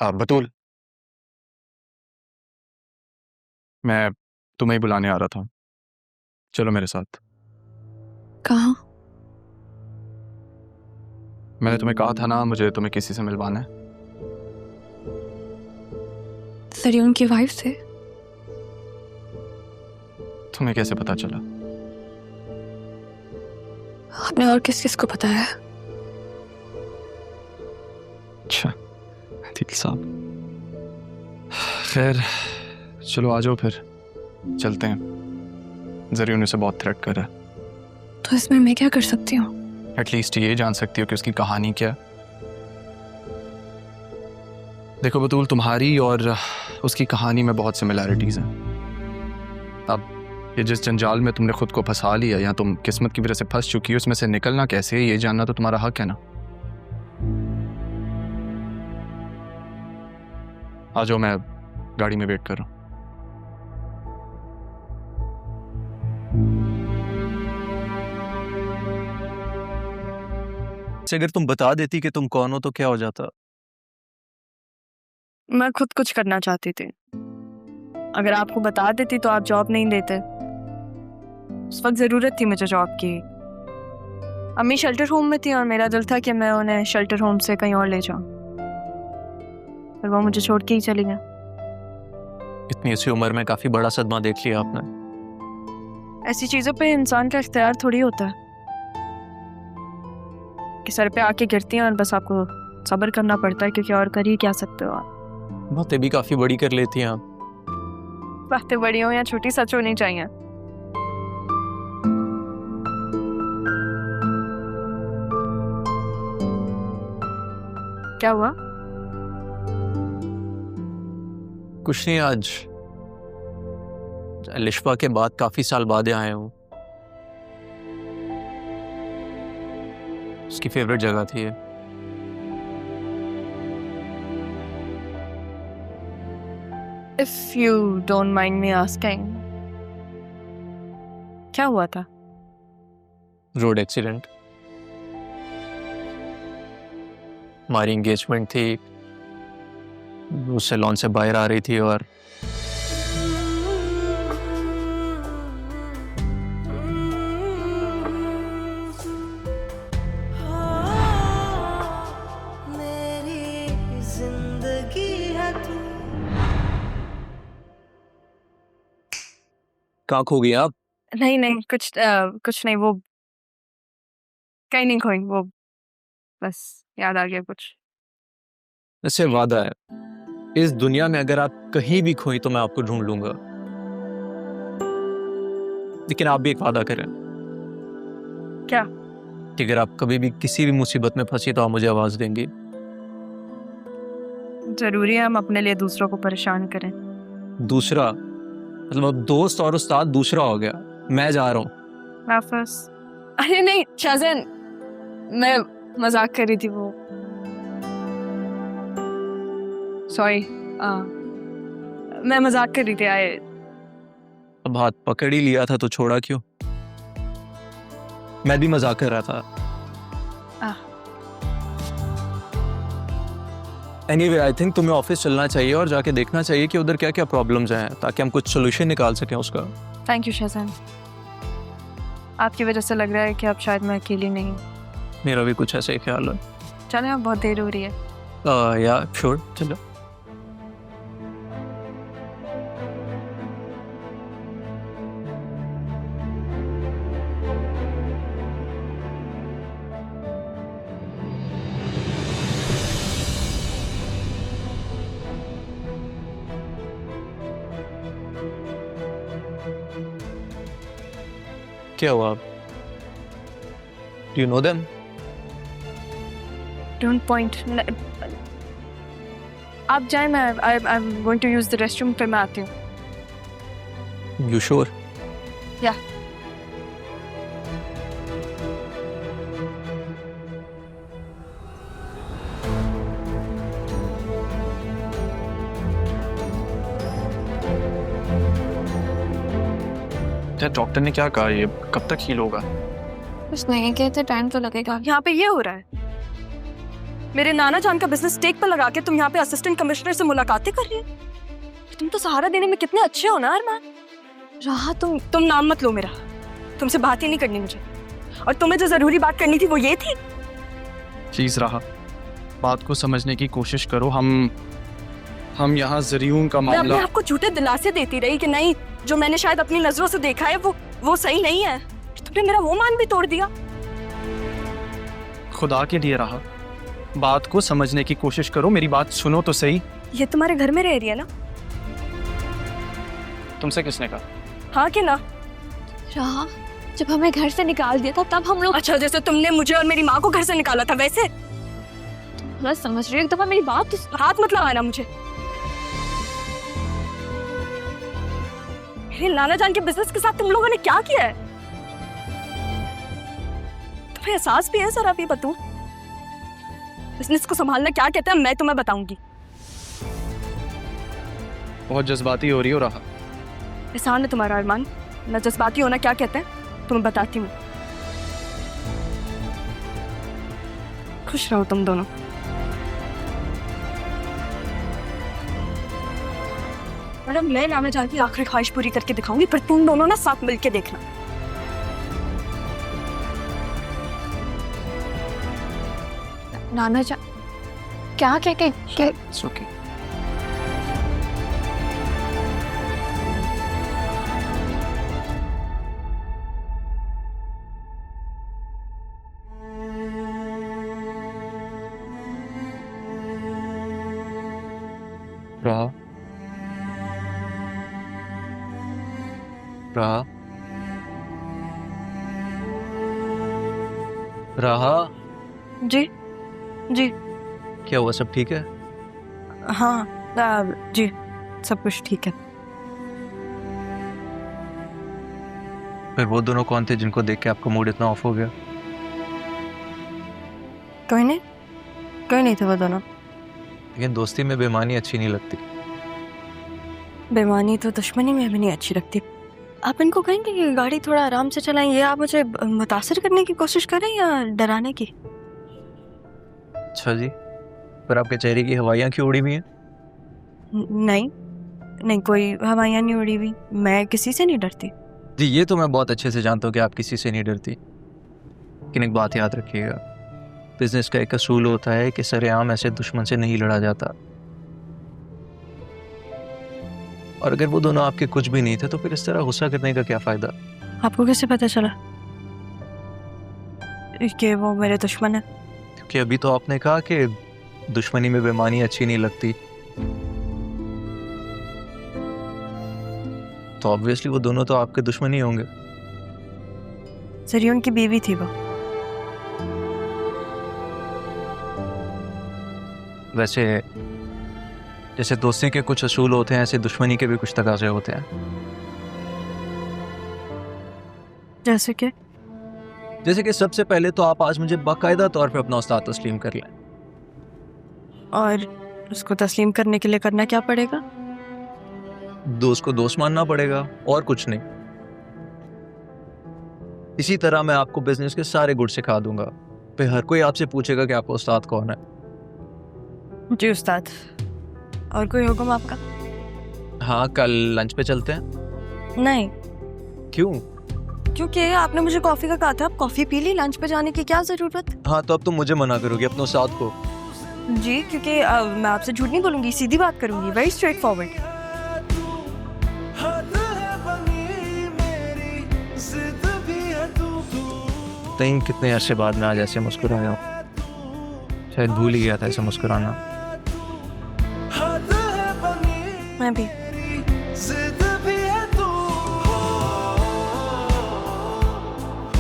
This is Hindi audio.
बतूल, मैं तुम्हें ही बुलाने आ रहा था। चलो मेरे साथ। कहाँ? मैंने तुम्हें कहा था ना, मुझे तुम्हें किसी से मिलवाना है। सरियन की वाइफ से? तुम्हें कैसे पता चला? आपने और किस किस को बताया? अच्छा, दिल साहब। खैर, चलो आ जाओ फिर चलते हैं। जरियन उसे बहुत थ्रेट कर रहा है। तो इसमें मैं क्या कर सकती हूँ? एटलीस्ट ये जान सकती हो कि उसकी कहानी क्या है। देखो बतूल, तुम्हारी और उसकी कहानी में बहुत सिमिलैरिटीज हैं। अब ये जिस जंजाल में तुमने खुद को फंसा लिया या तुम किस्मत की वजह से फंस चुकी हो, उसमें से निकलना कैसे है ये जानना तो तुम्हारा हक है ना। आ जाओ, मैं गाड़ी में वेट कर रहा हूँ। अगर तुम बता देती कि तुम कौन हो तो क्या हो जाता? मैं खुद कुछ करना चाहती थी। अगर आपको बता देती तो आप जॉब नहीं देते। उस वक्त जरूरत थी मुझे जॉब की। अम्मी शेल्टर होम में थी और मेरा दिल था कि मैं उन्हें शेल्टर होम से कहीं और ले जाऊं, पर वो मुझे छोड़ के ही चली गई। इतनी सी उम्र में काफी बड़ा सदमा देख लिया आपने। ऐसी चीजों पे इंसान का इख्तियार थोड़ी होता है कि सर पे आके गिरती हैं और बस आपको सब्र करना पड़ता है, क्योंकि और कर ही क्या सकते हो आप। बातें भी काफी बड़ी कर लेती हैं आप। बातें बड़ी हो या छोटी, सच होनी चाहिए। क्या हुआ? कुछ नहीं, आज लिशफा के बाद काफी साल बाद आए हूँ। उसकी फेवरेट जगह थी ये। If you don't mind me asking, क्या हुआ था? Road accident. हमारी एंगेजमेंट थी, वो सैलून से बाहर आ रही थी और कहाँ खो गई आप? नहीं नहीं, कुछ नहीं, वो कहीं नहीं खोई, वो बस याद आ गया कुछ। इससे वादा है, इस दुनिया में अगर आप कहीं भी खोई तो मैं आपको ढूंढ लूंगा। लेकिन आप भी एक वादा करें। क्या? कि अगर आप कभी भी किसी भी मुसीबत में फंसी तो आप मुझे आवाज देंगी। जरूरी है हम अपने लिए दूसरों को परेशान करें? दूसरा मतलब अब दोस्त और उस्ताद दूसरा हो गया। मैं जा रहा हूँ। वापस? अरे नहीं शाहजहान, मैं मजाक कर रही थी। वो सॉरी, मैं मजाक कर रही थी। आए अब हाथ पकड़ ही लिया था तो छोड़ा क्यों? मैं भी मजाक कर रहा था। एनीवे, आई थिंक तुम्हें ऑफिस चलना चाहिए और जाके देखना चाहिए कि उधर क्या क्या प्रॉब्लम्स हैं, ताकि हम कुछ सोल्यूशन निकाल सकें उसका। थैंक यू शाहजहान, आपकी वजह से लग रहा है कि अब शायद मैं अकेली नहीं। मेरा भी कुछ ऐसा ही ख्याल है। चले, अब बहुत देर हो रही है। या श्योर, चलो। क्या हुआ? Do you know them? Don't point. आप जाए, मैं I am going to use the restroom, फिर मैं आती हूँ। You sure? या डॉक्टर ने क्या कहा, ये कब तक हील होगा? कुछ नहीं कहते, टाइम तो लगेगा। यहाँ पे ये हो रहा है। मेरे नाना जान का बिजनेस टेक पर लगा के तुम यहाँ पे असिस्टेंट कमिश्नर से मुलाकातें कर रही हो। तुम तो सहारा देने में कितने अच्छे हो ना अरमान। राहा तुम नाम मत लो मेरा, तुमसे बात ही नहीं करनी मुझे। और तुम्हें जो जरूरी बात करनी थी वो ये थी। प्लीज राहा, बात को समझने की कोशिश करो। हम यहाँ जरियून का मैं अपने मामला। आप को झूठे दिलासे देती रही कि नहीं, जो मैंने शायद अपनी नजरों से देखा है वो सही नहीं है। तुमने मेरा वो मान भी तोड़ दिया। खुदा के लिए राहा, बात को समझने की कोशिश करो, मेरी बात सुनो तो सही। ये तुम्हारे घर में रह रही है ना? तुमसे किसने कहा? हाँ कि ना? राहा, जब हमें घर से निकाल दिया था तब हम लोग। अच्छा, जैसे तुमने मुझे और मेरी माँ को घर से निकाला था वैसे? गलत समझ रही हो, एक दफा मेरी बात तो हाथ मत लगाना मुझे। मेरे नाना जान के बिजनेस के साथ तुम लोगों ने क्या किया है? तुम्हें एहसास भी है जरा भी बतूं? बिजनेस को संभालना क्या कहते हैं मैं तुम्हें बताऊंगी। बहुत जज्बाती हो रही हो राहा। एहसान है तुम्हारा अरमान, मैं जज्बाती होना क्या कहते हैं तुम्हें बताती हूँ। खुश रहो तुम दोनों। मैडम, मैं नाना जान की आखिरी ख्वाहिश पूरी करके दिखाऊंगी, फिर तुम दोनों ना साथ मिलके देखना। नाना जा क्या क्या It's okay. राहा, राहा, राहा, जी जी क्या हुआ? सब ठीक है? हाँ जी, सब कुछ ठीक है। फिर वो दोनों कौन थे जिनको देख के आपका मूड इतना ऑफ हो गया? कोई नहीं थे वो दोनों। लेकिन दोस्ती में बेईमानी अच्छी नहीं लगती। बेईमानी तो दुश्मनी में भी नहीं अच्छी लगती। आप इनको कहेंगे कि गाड़ी थोड़ा आराम से चलाएं, ये आप मुझे मुतासिर करने की कोशिश करें या डराने की? अच्छा जी, पर आपके चेहरे की हवाइयाँ क्यों उड़ी हुई हैं? नहीं, कोई हवाइयाँ नहीं उड़ी हुई। मैं किसी से नहीं डरती। जी, ये तो मैं बहुत अच्छे से जानता हूँ कि आप किसी से नहीं डरती। लेकिन एक बात याद रखिएगा, बिजनेस का एक असूल होता है कि सरेआम ऐसे दुश्मन से नहीं लड़ा जाता। और अगर वो दोनों आपके कुछ भी नहीं थे तो फिर इस तरह गुस्सा करने का क्या फायदा? आपको कैसे पता चला कि वो मेरे दुश्मन है? क्योंकि अभी तो आपने कहा कि दुश्मनी में बेईमानी अच्छी नहीं लगती, तो ऑब्वियसली वो दोनों तो आपके दुश्मन ही होंगे। जरियून की बीवी थी वो। वैसे जैसे दोस्ती के कुछ असूल होते हैं, ऐसे दुश्मनी के भी कुछ तकाजे होते हैं। जैसे कि सबसे पहले तो आप आज मुझे बाकायदा तौर पे अपना उस्ताद तस्लीम कर लें। और उसको तस्लीम करने के लिए करना क्या पड़ेगा? दोस्त को दोस्त मानना पड़ेगा, और कुछ नहीं। इसी तरह मैं आपको बिजनेस के सारे गुण सिखा दूंगा। फिर हर कोई आपसे पूछेगा कि आपका उस्ताद कौन है। जी उस्ताद, और कोई हुक्म आपका? हाँ, कल लंच पे चलते हैं। नहीं। क्यों? क्योंकि आपने मुझे कॉफी का कहा था, आप कॉफी पी ली, लंच पे जाने की क्या जरूरत? हाँ, तो अब तुम मुझे मना करोगी अपने उस्ताद को? जी, क्योंकि मैं आपसे झूठ नहीं बोलूंगी, सीधी बात करूंगी, वेरी स्ट्रेट फॉरवर्ड। तई कितने अरसे बाद मैं आज ऐसे मुस्कुराया हूँ। शायद भूल ही गया था ऐसे मुस्कुराना। मैं भी।